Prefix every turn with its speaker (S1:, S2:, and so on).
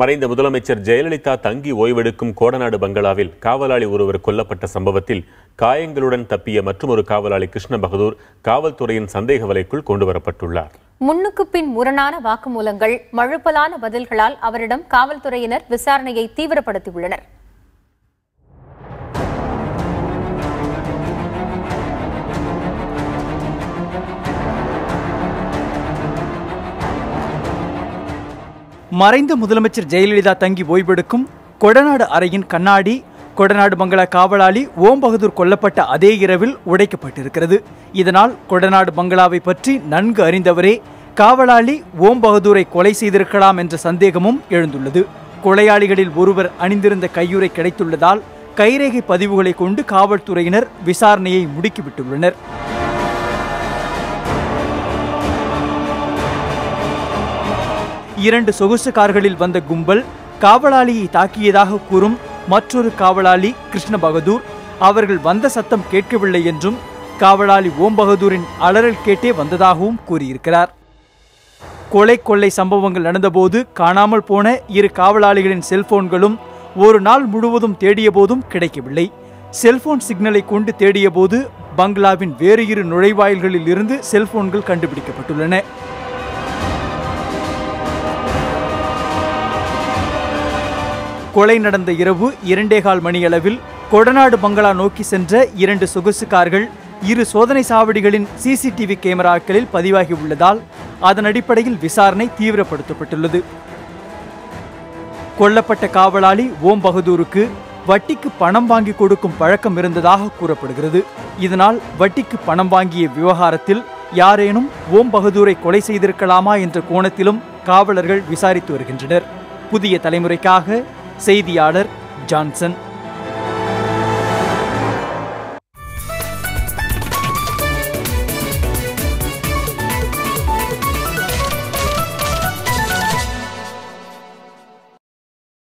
S1: மறைந்த முதலமைச்சர் ஜெயலலிதா தங்கி ஓய்வெடுக்கும் கோடநாடு பங்களாவில் காவலாளி ஒருவர் கொல்லப்பட்ட சம்பவத்தில் காயங்களுடன் தப்பிய மற்றொரு காவலாளி கிருஷ்ண பகதூர் காவல்துறையின் சந்தேக வலைக்குள் கொண்டுவரப்பட்டுள்ளார்.
S2: முன்னுக்கு பின் முரணான வாக்குமூலங்கள், மழுப்பலான பதில்களால் அவரிடம் காவல்துறையினர் விசாரணையை தீவிரப்படுத்தியுள்ளனர்.
S3: மறைந்த முதலமைச்சர் ஜெயலலிதா தங்கி ஓய்வெடுக்கும் கொடநாடு அறையின் கண்ணாடி கொடநாடு பங்களா காவலாளி ஓம் பகதூர் கொல்லப்பட்ட அதே இரவில் உடைக்கப்பட்டிருக்கிறது. இதனால் கொடநாடு பங்களாவை பற்றி நன்கு அறிந்தவரே காவலாளி ஓம் பகதூரை கொலை செய்திருக்கலாம் என்ற சந்தேகமும் எழுந்துள்ளது. கொலையாளிகளில் ஒருவர் அணிந்திருந்த கையுறை கிடைத்துள்ளதால் கைரேகை பதிவுகளை கொண்டு காவல்துறையினர் விசாரணையை முடுக்கிவிட்டுள்ளனர். இரண்டு சொகுசு கார்களில் வந்த கும்பல் காவலாளியை தாக்கியதாக கூறும் மற்றொரு காவலாளி கிருஷ்ண பகதூர் அவர்கள் வந்த சத்தம் கேட்கவில்லை என்றும் காவலாளி ஓம் பகதூரின் அலறல் கேட்டே வந்ததாகவும் கூறியிருக்கிறார். கொள்ளை சம்பவங்கள் நடந்தபோது காணாமல் போன இரு காவலாளிகளின் செல்போன்களும் ஒரு நாள் முழுவதும் தேடிய போதும் கிடைக்கவில்லை. செல்போன் சிக்னலை கொண்டு தேடிய போது பங்களாவின் வேறு இரு நுழைவாயில்களில் இருந்து செல்போன்கள் கண்டுபிடிக்கப்பட்டுள்ளன. கொலை நடந்த இரவு 2:15 மணியளவில் கொடநாடு பங்களா நோக்கி சென்ற இரண்டு சொகுசு கார்கள் இரு சோதனை சாவடிகளின் சிசிடிவி கேமராக்களில் பதிவாகி உள்ளதால் அதன் அடிப்படையில் விசாரணை தீவிரப்படுத்தப்பட்டுள்ளது. கொல்லப்பட்ட காவலாளி ஓம் பகதூருக்கு வட்டிக்கு பணம் வாங்கி கொடுக்கும் பழக்கம் இருந்ததாக கூறப்படுகிறது. இதனால் வட்டிக்கு பணம் வாங்கிய விவகாரத்தில் யாரேனும் ஓம் பகதூரை கொலை செய்திருக்கலாமா என்ற கோணத்திலும் காவலர்கள் விசாரித்து வருகின்றனர். புதிய தலைமுறைக்காக செய்தியாளர் ஜான்சன்.